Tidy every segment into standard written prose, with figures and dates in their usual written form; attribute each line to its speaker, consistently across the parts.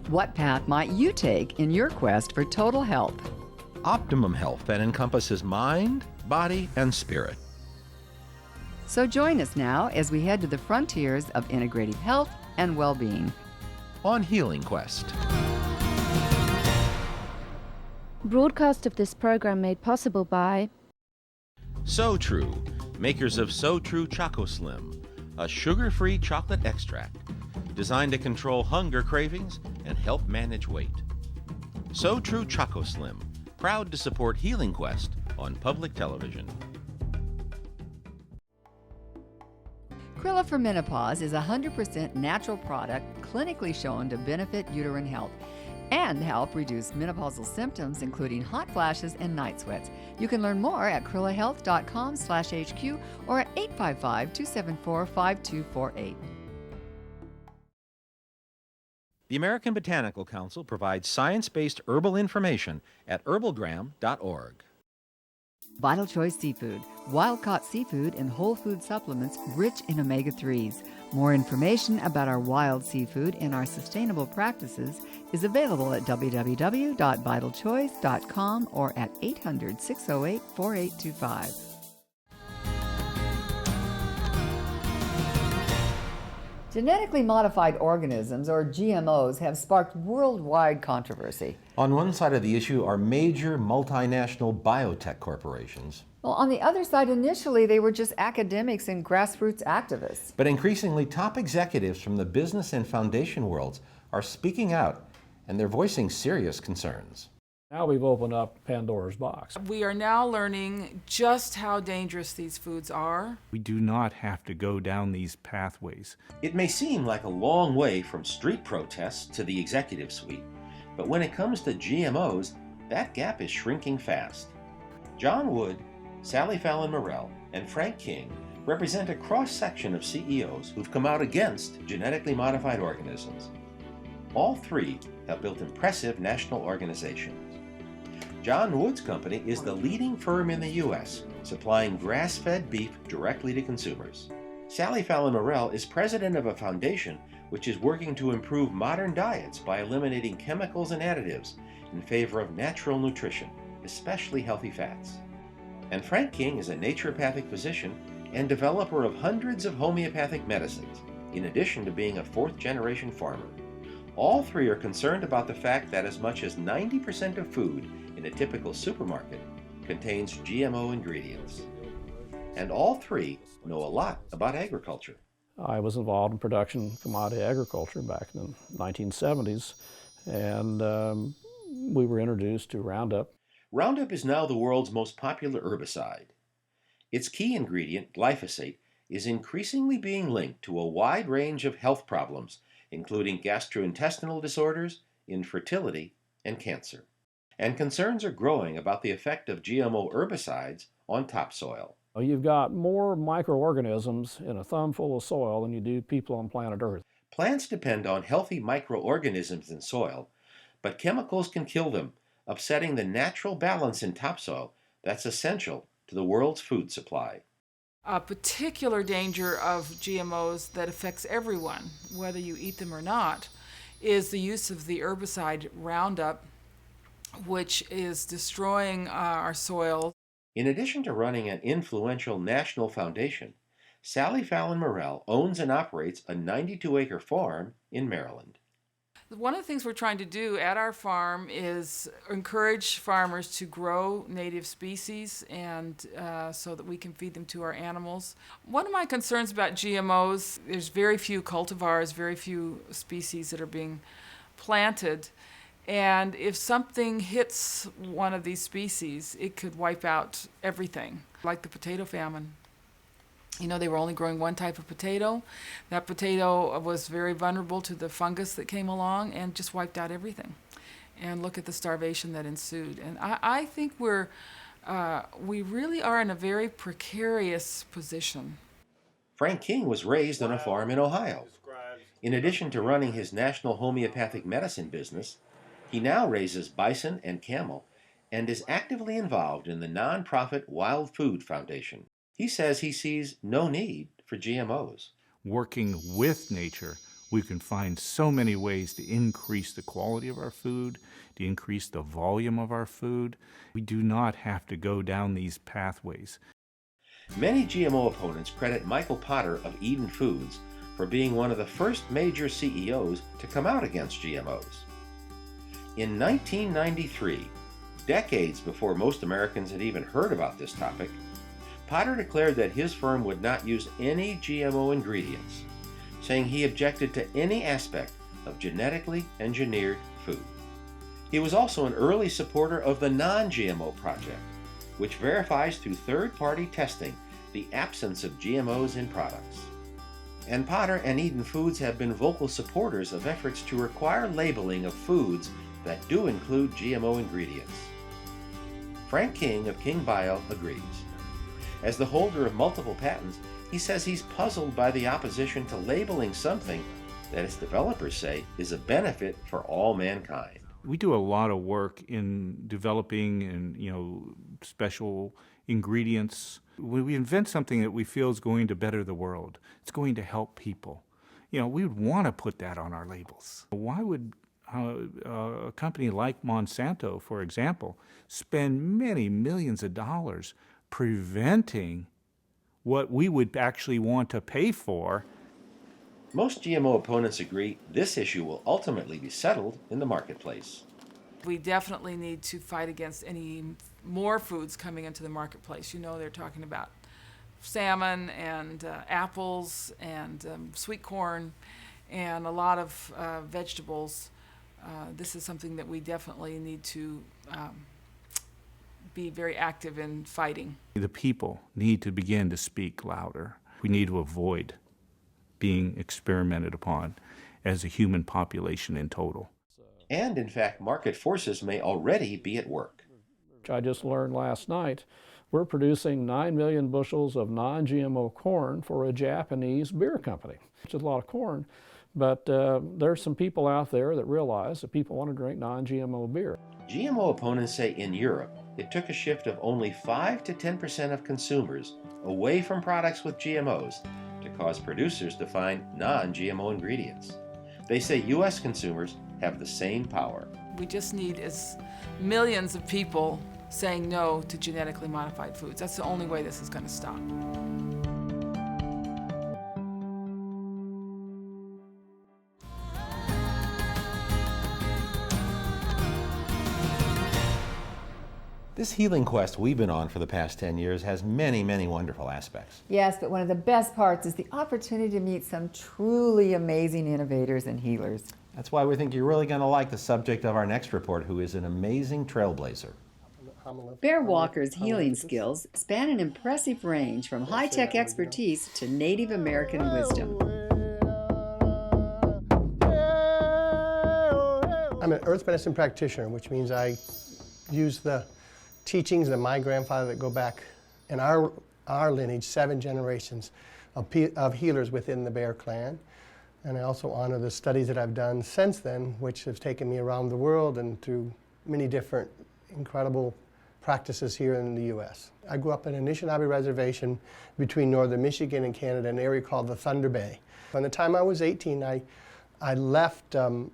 Speaker 1: What path might you take in your quest for total health?
Speaker 2: Optimum health that encompasses mind, body, and spirit.
Speaker 1: So join us now as we head to the frontiers of integrative health and well-being.
Speaker 2: On Healing Quest.
Speaker 3: Broadcast of this program made possible by
Speaker 2: So True, makers of So True Choco Slim, a sugar-free chocolate extract designed to control hunger cravings and help manage weight. So True Choco Slim, proud to support Healing Quest on public television.
Speaker 1: Krilla for Menopause is a 100% natural product clinically shown to benefit uterine health and help reduce menopausal symptoms, including hot flashes and night sweats. You can learn more at krillahealth.com/HQ or at 855-274-5248.
Speaker 2: The American Botanical Council provides science-based herbal information at herbalgram.org.
Speaker 1: Vital Choice Seafood, wild-caught seafood and whole food supplements rich in omega-3s. More information about our wild seafood and our sustainable practices is available at www.vitalchoice.com or at 800-608-4825. Genetically modified organisms, or GMOs, have sparked worldwide controversy.
Speaker 2: On one side of the issue are major multinational biotech corporations.
Speaker 1: Well, on the other side, initially they were just academics and grassroots activists.
Speaker 2: But increasingly, top executives from the business and foundation worlds are speaking out, and they're voicing serious concerns.
Speaker 4: Now we've opened up Pandora's box.
Speaker 5: We are now learning just how dangerous these foods are.
Speaker 6: We do not have to go down these pathways.
Speaker 2: It may seem like a long way from street protests to the executive suite, but when it comes to GMOs, that gap is shrinking fast. John Wood, Sally Fallon Morell, and Frank King represent a cross-section of CEOs who've come out against genetically modified organisms. All three have built impressive national organizations. John Wood's company is the leading firm in the U.S., supplying grass-fed beef directly to consumers. Sally Fallon Morell is president of a foundation which is working to improve modern diets by eliminating chemicals and additives in favor of natural nutrition, especially healthy fats. And Frank King is a naturopathic physician and developer of hundreds of homeopathic medicines, in addition to being a fourth-generation farmer. All three are concerned about the fact that as much as 90% of food in a typical supermarket contains GMO ingredients. And all three know a lot about agriculture.
Speaker 4: I was involved in production commodity agriculture back in the 1970s, and we were introduced to Roundup.
Speaker 2: Roundup is now the world's most popular herbicide. Its key ingredient, glyphosate, is increasingly being linked to a wide range of health problems, including gastrointestinal disorders, infertility, and cancer. And concerns are growing about the effect of GMO herbicides on topsoil.
Speaker 4: You've got more microorganisms in a thumbful of soil than you do people on planet Earth.
Speaker 2: Plants depend on healthy microorganisms in soil, but chemicals can kill them, upsetting the natural balance in topsoil that's essential to the world's food supply.
Speaker 5: A particular danger of GMOs that affects everyone, whether you eat them or not, is the use of the herbicide Roundup, which is destroying our soil.
Speaker 2: In addition to running an influential national foundation, Sally Fallon Morell owns and operates a 92-acre farm in Maryland.
Speaker 5: One of the things we're trying to do at our farm is encourage farmers to grow native species and so that we can feed them to our animals. One of my concerns about GMOs, there's very few cultivars, very few species that are being planted. And if something hits one of these species, it could wipe out everything, like the potato famine. You know, they were only growing one type of potato. That potato was very vulnerable to the fungus that came along and just wiped out everything. And look at the starvation that ensued. And I think we really are in a very precarious position.
Speaker 2: Frank King was raised on a farm in Ohio. In addition to running his national homeopathic medicine business, he now raises bison and camel and is actively involved in the nonprofit Wild Food Foundation. He says he sees no need for GMOs.
Speaker 6: Working with nature We can find so many ways to increase the quality of our food, to increase the volume of our food. We do not have to go down these pathways.
Speaker 2: Many GMO opponents credit Michael Potter of Eden Foods for being one of the first major CEOs to come out against GMOs. In 1993, decades before most Americans had even heard about this topic, Potter declared that his firm would not use any GMO ingredients, saying he objected to any aspect of genetically engineered food. He was also an early supporter of the Non-GMO Project, which verifies through third-party testing the absence of GMOs in products. And Potter and Eden Foods have been vocal supporters of efforts to require labeling of foods that do include GMO ingredients. Frank King of King Bio agrees. As the holder of multiple patents, he says he's puzzled by the opposition to labeling something that its developers say is a benefit for all mankind.
Speaker 6: We do a lot of work in developing and special ingredients. When we invent something that we feel is going to better the world, it's going to help people, we would want to put that on our labels. Why would a company like Monsanto, for example, spend many millions of dollars preventing what we would actually want to pay for?
Speaker 2: Most GMO opponents agree this issue will ultimately be settled in the marketplace.
Speaker 5: We definitely need to fight against any more foods coming into the marketplace. They're talking about salmon and apples and sweet corn and a lot of vegetables. This is something that we definitely need to be very active in fighting.
Speaker 6: The people need to begin to speak louder. We need to avoid being experimented upon as a human population in total.
Speaker 2: And in fact, market forces may already be at work.
Speaker 4: I just learned last night we're producing 9 million bushels of non-GMO corn for a Japanese beer company. It's a lot of corn, but there's some people out there that realize that people want to drink non-GMO beer.
Speaker 2: GMO opponents say in Europe, it took a shift of only 5 to 10% of consumers away from products with GMOs to cause producers to find non-GMO ingredients. They say U.S. consumers have the same power.
Speaker 5: We just need millions of people saying no to genetically modified foods. That's the only way this is going to stop.
Speaker 2: This healing quest we've been on for the past 10 years has many, many wonderful aspects.
Speaker 1: Yes, but one of the best parts is the opportunity to meet some truly amazing innovators and healers.
Speaker 2: That's why we think you're really going to like the subject of our next report, who is an amazing trailblazer.
Speaker 1: Bear Walker's healing skills span an impressive range from high-tech expertise to Native American wisdom.
Speaker 7: I'm an earth medicine practitioner, which means I use the teachings of my grandfather that go back in our lineage 7 generations of healers within the Bear clan. And I also honor the studies that I've done since then, which have taken me around the world and through many different incredible practices here in the U.S. I grew up in an Anishinaabe reservation between northern Michigan and Canada, an area called the Thunder Bay. By the time I was 18, I left the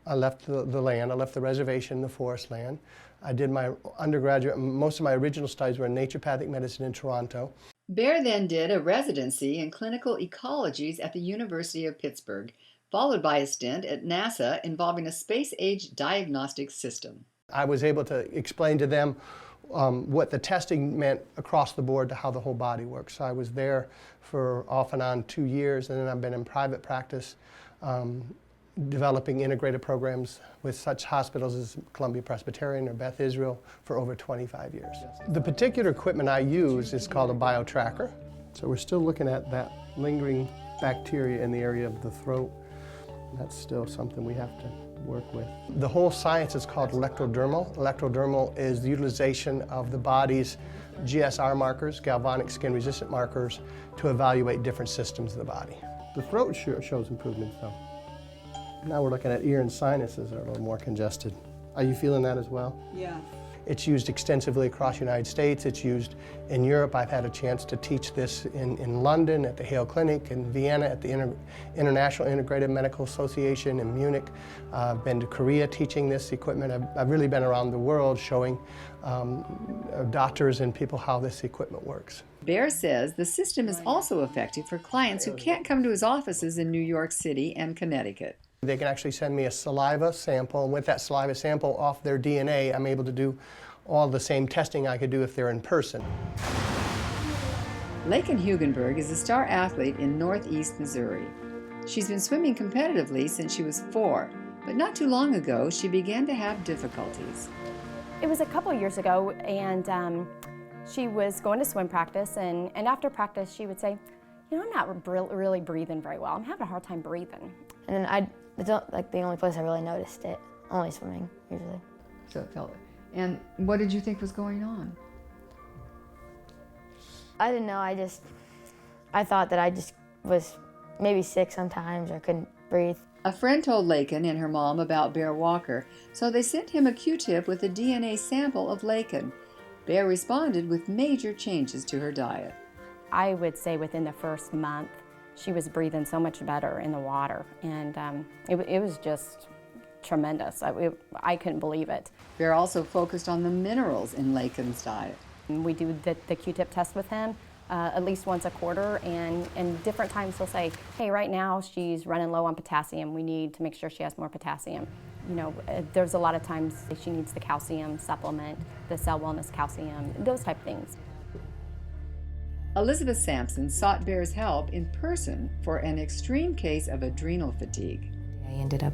Speaker 7: land. I left the reservation, the forest land. I did my undergraduate, most of my original studies were in naturopathic medicine in Toronto.
Speaker 1: Bear then did a residency in clinical ecologies at the University of Pittsburgh, followed by a stint at NASA involving a space-age diagnostic system.
Speaker 7: I was able to explain to them what the testing meant across the board to how the whole body works. So I was there for off and on 2 years, and then I've been in private practice developing integrated programs with such hospitals as Columbia Presbyterian or Beth Israel for over 25 years. The particular equipment I use is called a BioTracker. So we're still looking at that lingering bacteria in the area of the throat. That's still something we have to work with. The whole science is called electrodermal. Electrodermal is the utilization of the body's GSR markers, galvanic skin resistant markers, to evaluate different systems of the body. The throat shows improvements though. Now we're looking at ear and sinuses that are a little more congested. Are you feeling that as well?
Speaker 8: Yeah.
Speaker 7: It's used extensively across the United States. It's used in Europe. I've had a chance to teach this in London at the Hale Clinic, in Vienna at the International Integrated Medical Association, in Munich. I've been to Korea teaching this equipment. I've really been around the world showing doctors and people how this equipment works.
Speaker 1: Bear says the system is also effective for clients who can't come to his offices in New York City and Connecticut.
Speaker 7: They can actually send me a saliva sample, and with that saliva sample off their DNA, I'm able to do all the same testing I could do if they're in person.
Speaker 1: Laken Hugenberg is a star athlete in Northeast Missouri. She's been swimming competitively since she was 4, but not too long ago she began to have difficulties.
Speaker 8: It was a couple years ago, and she was going to swim practice, and after practice she would say, you know, I'm not really breathing very well. I'm having a hard time breathing.
Speaker 9: And then it's not like the only place I really noticed it, only swimming usually.
Speaker 1: So it felt. And what did you think was going on?
Speaker 9: I didn't know, I thought that I just was maybe sick sometimes or couldn't breathe.
Speaker 1: A friend told Laken and her mom about Bear Walker, so they sent him a Q-tip with a DNA sample of Laken. Bear responded with major changes to her diet.
Speaker 8: I would say within the first month, she was breathing so much better in the water, and it was just tremendous. I couldn't believe it.
Speaker 1: Bear also focused on the minerals in Laken's diet.
Speaker 8: We do the Q-tip test with him at least once a quarter, and different times he'll say, hey, right now she's running low on potassium. We need to make sure she has more potassium. You know, there's a lot of times she needs the calcium supplement, the Cell Wellness calcium, those type of things.
Speaker 1: Elizabeth Sampson sought Bear's help in person for an extreme case of adrenal fatigue.
Speaker 10: I ended up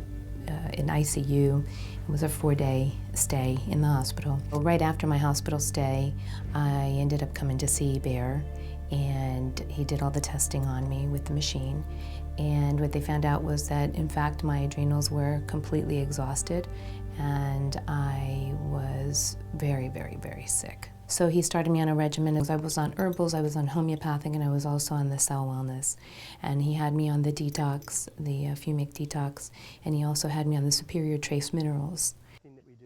Speaker 10: in ICU. It was a 4-day stay in the hospital. Right after my hospital stay, I ended up coming to see Bear, and he did all the testing on me with the machine. And what they found out was that, in fact, my adrenals were completely exhausted, and I was very, very, very sick. So he started me on a regimen. I was on herbals, I was on homeopathic, and I was also on the Cell Wellness. And he had me on the detox, the Fumic detox, and he also had me on the Superior Trace Minerals.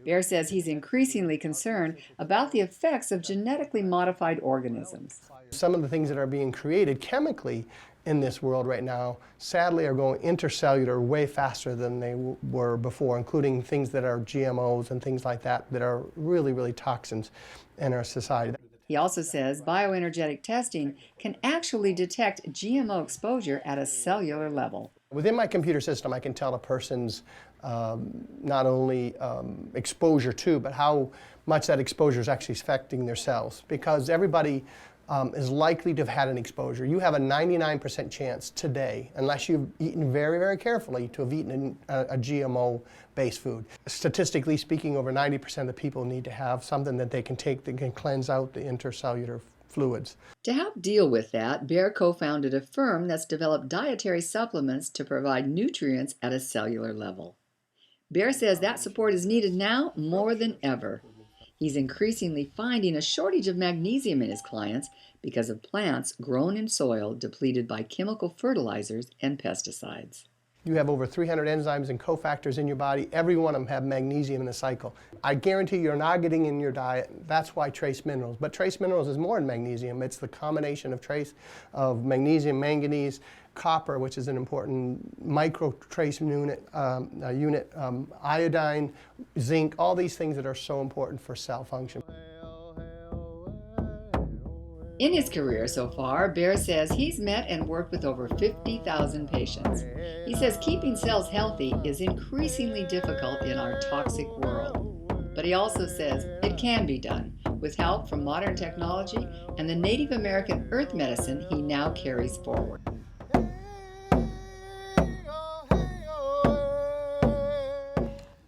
Speaker 1: Bear says he's increasingly concerned about the effects of genetically modified organisms.
Speaker 7: Some of the things that are being created chemically in this world right now, sadly, are going intercellular way faster than they were before, including things that are GMOs and things like that that are really, really toxins in our society.
Speaker 1: He also says bioenergetic testing can actually detect GMO exposure at a cellular level.
Speaker 7: Within my computer system, I can tell a person's not only exposure to, but how much that exposure is actually affecting their cells, because everybody is likely to have had an exposure. You have a 99% chance today, unless you've eaten very, very carefully, to have eaten a GMO-based food. Statistically speaking, over 90% of the people need to have something that they can take that can cleanse out the intercellular fluids.
Speaker 1: To help deal with that, Bear co-founded a firm that's developed dietary supplements to provide nutrients at a cellular level. Bear says that support is needed now more than ever. He's increasingly finding a shortage of magnesium in his clients because of plants grown in soil depleted by chemical fertilizers and pesticides.
Speaker 7: You have over 300 enzymes and cofactors in your body. Every one of them have magnesium in the cycle. I guarantee you're not getting in your diet. That's why trace minerals. But trace minerals is more than magnesium. It's the combination of magnesium, manganese, copper, which is an important micro trace unit, iodine, zinc, all these things that are so important for cell function.
Speaker 1: In his career so far, Bear says he's met and worked with over 50,000 patients. He says keeping cells healthy is increasingly difficult in our toxic world. But he also says it can be done with help from modern technology and the Native American earth medicine he now carries forward.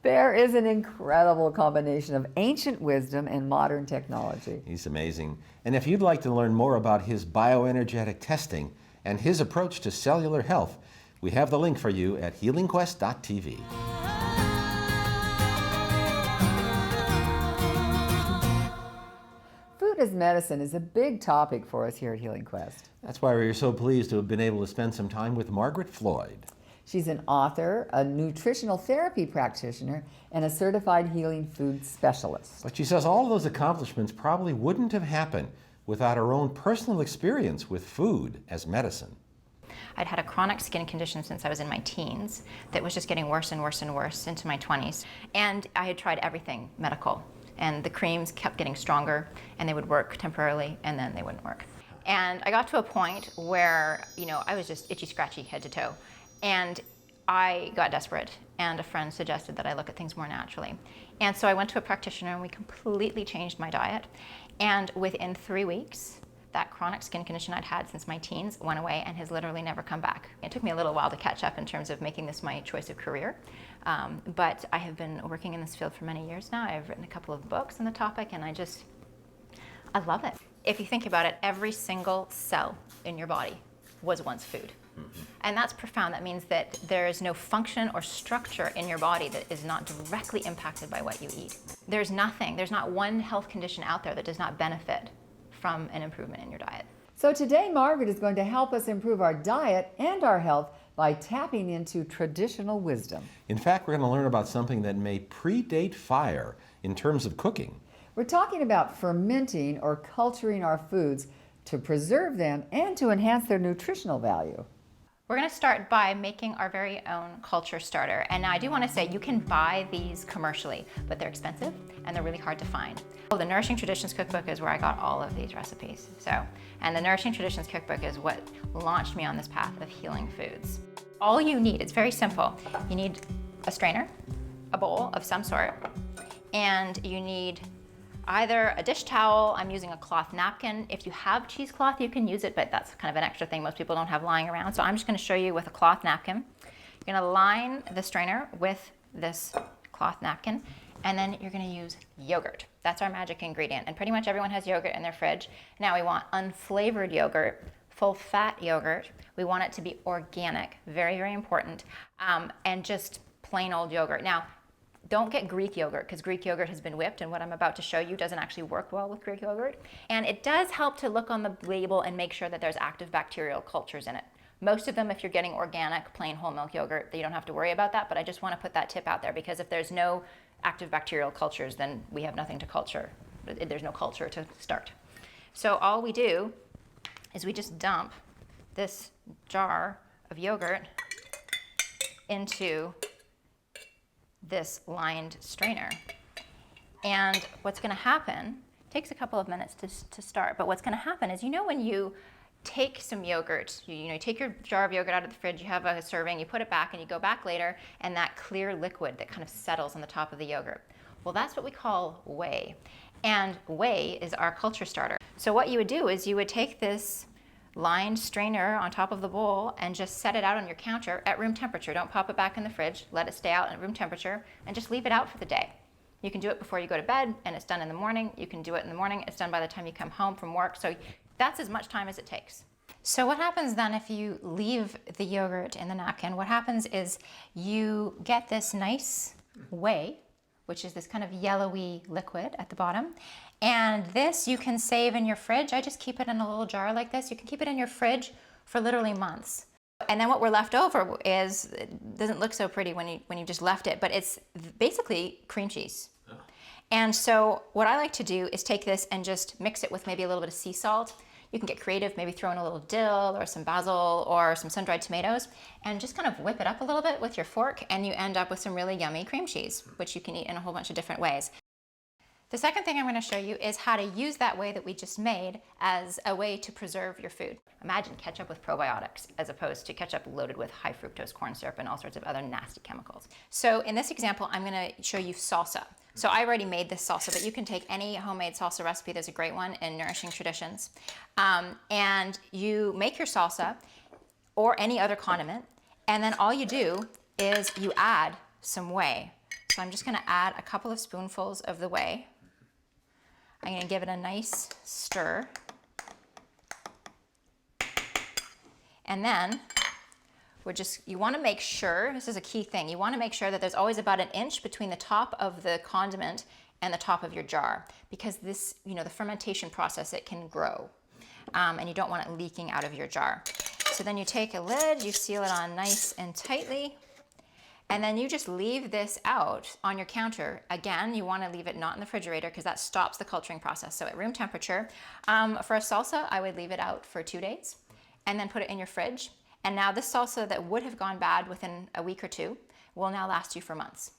Speaker 1: Bear is an incredible combination of ancient wisdom and modern technology.
Speaker 2: He's amazing. And if you'd like to learn more about his bioenergetic testing and his approach to cellular health, we have the link for you at healingquest.tv.
Speaker 1: Food as medicine is a big topic for us here at Healing Quest.
Speaker 2: That's why we're so pleased to have been able to spend some time with Margaret Floyd.
Speaker 1: She's an author, a nutritional therapy practitioner, and a certified healing food specialist.
Speaker 2: But she says all of those accomplishments probably wouldn't have happened without her own personal experience with food as medicine.
Speaker 11: I'd had a chronic skin condition since I was in my teens that was just getting worse and worse and worse into my 20s. And I had tried everything medical. And the creams kept getting stronger, and they would work temporarily, and then they wouldn't work. And I got to a point where, I was just itchy, scratchy head to toe. And I got desperate, and a friend suggested that I look at things more naturally. And so I went to a practitioner, and we completely changed my diet. And within 3 weeks, that chronic skin condition I'd had since my teens went away and has literally never come back. It took me a little while to catch up in terms of making this my choice of career. But I have been working in this field for many years now. I've written a couple of books on the topic, and I love it. If you think about it, every single cell in your body was once food. And that's profound. That means that there is no function or structure in your body that is not directly impacted by what you eat. There's not one health condition out there that does not benefit from an improvement in your diet.
Speaker 1: So today, Margaret is going to help us improve our diet and our health by tapping into traditional wisdom.
Speaker 2: In fact, we're going to learn about something that may predate fire in terms of cooking.
Speaker 1: We're talking about fermenting or culturing our foods to preserve them and to enhance their nutritional value.
Speaker 11: We're going to start by making our very own culture starter. And now I do want to say you can buy these commercially, but they're expensive and they're really hard to find. The Nourishing Traditions Cookbook is where I got all of these recipes. And the Nourishing Traditions Cookbook is what launched me on this path of healing foods. All you need, it's very simple. You need a strainer, a bowl of some sort, and you need either a dish towel. I'm using a cloth napkin. If you have cheesecloth, you can use it, but that's kind of an extra thing most people don't have lying around. So I'm just going to show you with a cloth napkin. You're going to line the strainer with this cloth napkin, and then you're going to use yogurt. That's our magic ingredient, and pretty much everyone has yogurt in their fridge. Now we want unflavored yogurt, full fat yogurt. We want it to be organic, very, very important, and just plain old yogurt. Now, don't get Greek yogurt, because Greek yogurt has been whipped, and what I'm about to show you doesn't actually work well with Greek yogurt. And it does help to look on the label and make sure that there's active bacterial cultures in it. Most of them, if you're getting organic, plain whole milk yogurt, you don't have to worry about that, but I just want to put that tip out there, because if there's no active bacterial cultures, then we have nothing to culture. There's no culture to start. So all we do is we just dump this jar of yogurt into this lined strainer. And what's going to happen, takes a couple of minutes to start, but what's going to happen is, when you take some yogurt, you take your jar of yogurt out of the fridge, you have a serving, you put it back, and you go back later, and that clear liquid that kind of settles on the top of the yogurt. Well, that's what we call whey. And whey is our culture starter. So what you would do is you would take this lined strainer on top of the bowl and just set it out on your counter at room temperature. Don't pop it back in the fridge. Let it stay out at room temperature and just leave it out for the day. You can do it before you go to bed, and it's done in the morning. You can do it in the morning. It's done by the time you come home from work. So that's as much time as it takes. So what happens then if you leave the yogurt in the napkin? What happens is you get this nice whey, which is this kind of yellowy liquid at the bottom. And this you can save in your fridge. I just keep it in a little jar like this. You can keep it in your fridge for literally months. And then what we're left over is, it doesn't look so pretty when you just left it, but it's basically cream cheese. Oh. And so what I like to do is take this and just mix it with maybe a little bit of sea salt. You can get creative, maybe throw in a little dill or some basil or some sun-dried tomatoes, and just kind of whip it up a little bit with your fork, and you end up with some really yummy cream cheese, which you can eat in a whole bunch of different ways. The second thing I'm going to show you is how to use that whey that we just made as a way to preserve your food. Imagine ketchup with probiotics as opposed to ketchup loaded with high fructose corn syrup and all sorts of other nasty chemicals. So in this example, I'm going to show you salsa. So I already made this salsa, but you can take any homemade salsa recipe. There's a great one in Nourishing Traditions. And you make your salsa or any other condiment, and then all you do is you add some whey. So I'm just going to add a couple of spoonfuls of the whey. I'm going to give it a nice stir. And then you want to make sure, this is a key thing, you want to make sure that there's always about an inch between the top of the condiment and the top of your jar, because this, the fermentation process, it can grow. And you don't want it leaking out of your jar. So then you take a lid, you seal it on nice and tightly, and then you just leave this out on your counter. Again, you want to leave it not in the refrigerator because that stops the culturing process. So at room temperature. For a salsa, I would leave it out for 2 days and then put it in your fridge. And now this salsa that would have gone bad within a week or two will now last you for months.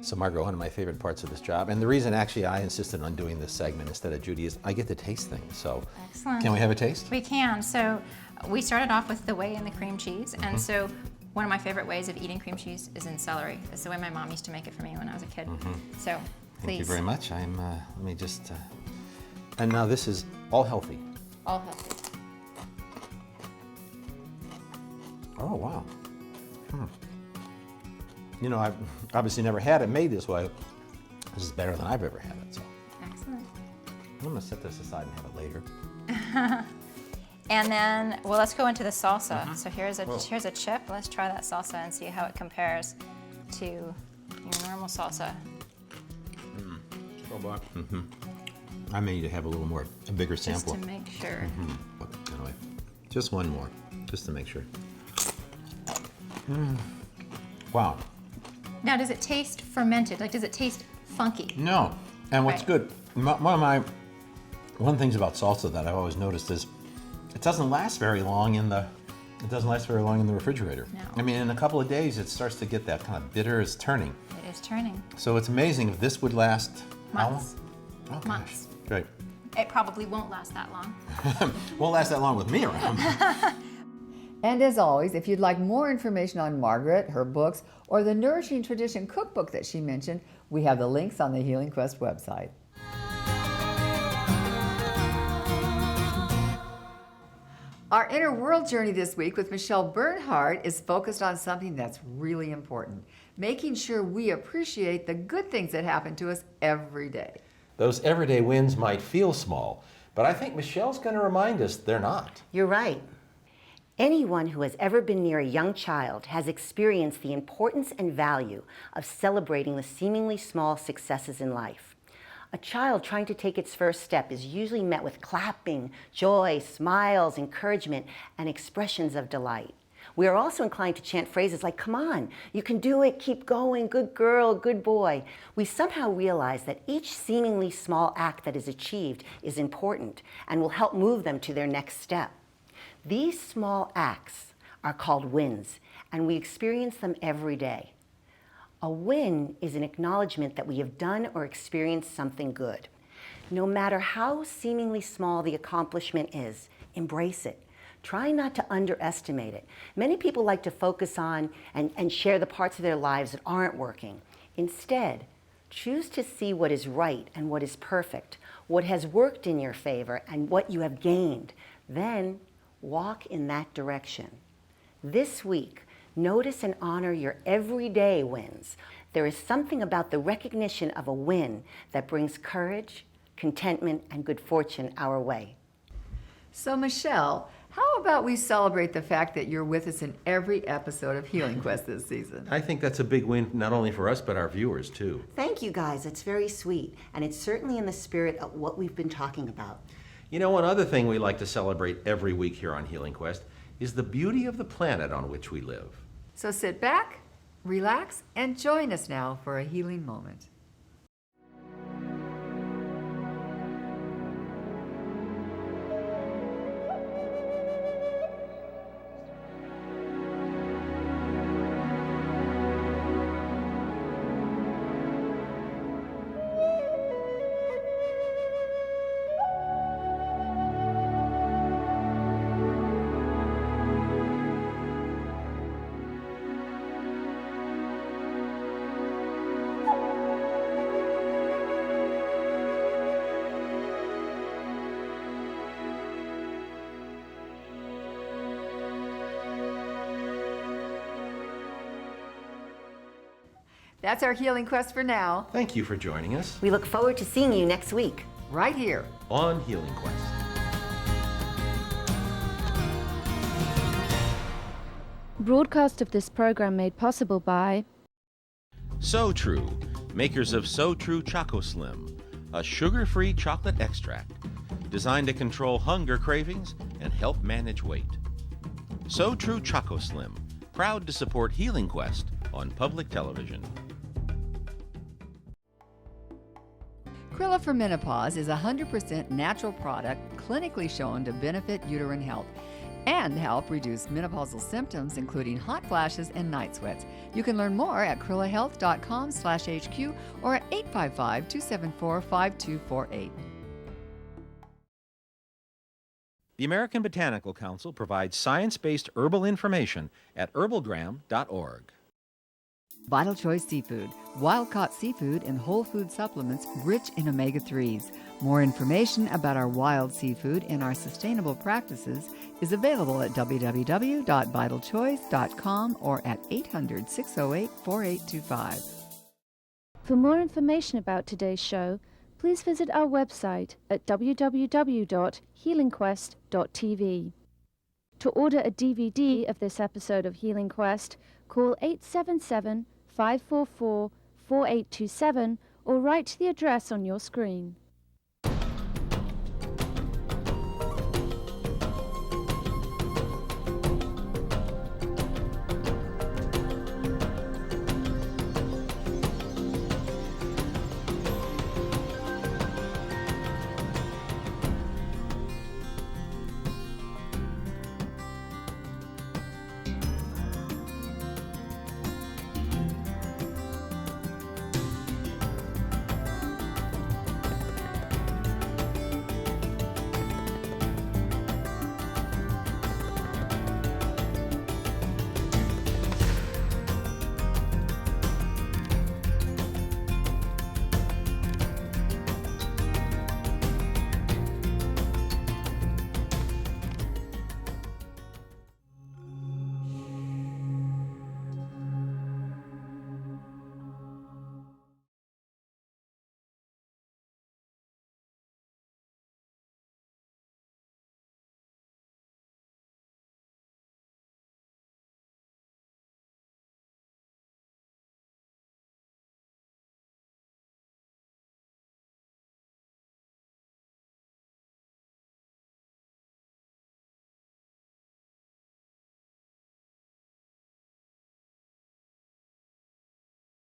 Speaker 2: So Margaret, one of my favorite parts of this job, and the reason actually I insisted on doing this segment instead of Judy, is I get to taste things. So
Speaker 11: Excellent.
Speaker 2: Can we have a taste?
Speaker 11: We can. So we started off with the whey and the cream cheese. And so one of my favorite ways of eating cream cheese is in celery. It's the way my mom used to make it for me when I was a kid. So please.
Speaker 2: Thank you very much. Let me just, and now this is all healthy.
Speaker 11: All healthy.
Speaker 2: Oh, wow. You know, I've obviously never had it made this way. This is better than I've ever had it, so.
Speaker 11: Excellent.
Speaker 2: I'm gonna set this aside and have it later.
Speaker 11: And then, well, let's go into the salsa. So here's a chip. Let's try that salsa and see how it compares to your normal salsa.
Speaker 2: Oh, boy. I may need to have a little more, a bigger sample.
Speaker 11: Just to make sure.
Speaker 2: Anyway, just one more, just to make sure. Wow.
Speaker 11: Now, does it taste fermented? Like, does it taste funky?
Speaker 2: No, and what's
Speaker 11: Right.
Speaker 2: good, one of the things about salsa that I've always noticed is it doesn't last very long in the refrigerator.
Speaker 11: No.
Speaker 2: I mean, in a couple of days, it starts to get that kind of bitter, it's turning.
Speaker 11: It is turning.
Speaker 2: So it's amazing if this would last how long?
Speaker 11: Months.
Speaker 2: Oh, gosh.
Speaker 11: Months.
Speaker 2: Great.
Speaker 11: It probably won't last that long.
Speaker 2: Won't last that long with me around.
Speaker 1: And as always, if you'd like more information on Margaret, her books, or the Nourishing Tradition cookbook that she mentioned, we have the links on the Healing Quest website. Our inner world journey this week with Michelle Bernhardt is focused on something that's really important, making sure we appreciate the good things that happen to us every day.
Speaker 2: Those everyday wins might feel small, but I think Michelle's going to remind us they're not.
Speaker 12: You're right. Anyone who has ever been near a young child has experienced the importance and value of celebrating the seemingly small successes in life. A child trying to take its first step is usually met with clapping, joy, smiles, encouragement, and expressions of delight. We are also inclined to chant phrases like, "Come on, you can do it, keep going, good girl, good boy." We somehow realize that each seemingly small act that is achieved is important and will help move them to their next step. These small acts are called wins, and we experience them every day. A win is an acknowledgement that we have done or experienced something good. No matter how seemingly small the accomplishment is, embrace it. Try not to underestimate it. Many people like to focus on and share the parts of their lives that aren't working. Instead, choose to see what is right and what is perfect, what has worked in your favor and what you have gained. Then, walk in that direction. This week, notice and honor your everyday wins. There is something about the recognition of a win that brings courage, contentment, and good fortune our way.
Speaker 1: So Michelle, how about we celebrate the fact that you're with us in every episode of Healing Quest this season?
Speaker 2: I think that's a big win, not only for us, but our viewers, too.
Speaker 12: Thank you, guys. It's very sweet, and it's certainly in the spirit of what we've been talking about.
Speaker 2: You know, one other thing we like to celebrate every week here on Healing Quest is the beauty of the planet on which we live.
Speaker 1: So sit back, relax, and join us now for a healing moment. That's our Healing Quest for now,
Speaker 2: Thank you for joining us
Speaker 12: We look forward to seeing you next week.
Speaker 1: right here.
Speaker 2: on Healing Quest.
Speaker 3: Broadcast of this program made possible by
Speaker 2: So True, makers of So True Choco Slim, a sugar-free chocolate extract designed to control hunger cravings and help manage weight. So True Choco Slim, proud to support Healing Quest on public television.
Speaker 1: Krilla for Menopause is a 100% natural product clinically shown to benefit uterine health and help reduce menopausal symptoms, including hot flashes and night sweats. You can learn more at krillahealth.com/HQ or at 855-274-5248.
Speaker 2: The American Botanical Council provides science-based herbal information at herbalgram.org.
Speaker 1: Vital Choice Seafood, wild-caught seafood and whole food supplements rich in omega-3s. More information about our wild seafood and our sustainable practices is available at www.vitalchoice.com or at 800-608-4825.
Speaker 3: For more information about today's show, please visit our website at www.healingquest.tv. To order a DVD of this episode of Healing Quest, call 877-544-4827 or write the address on your screen.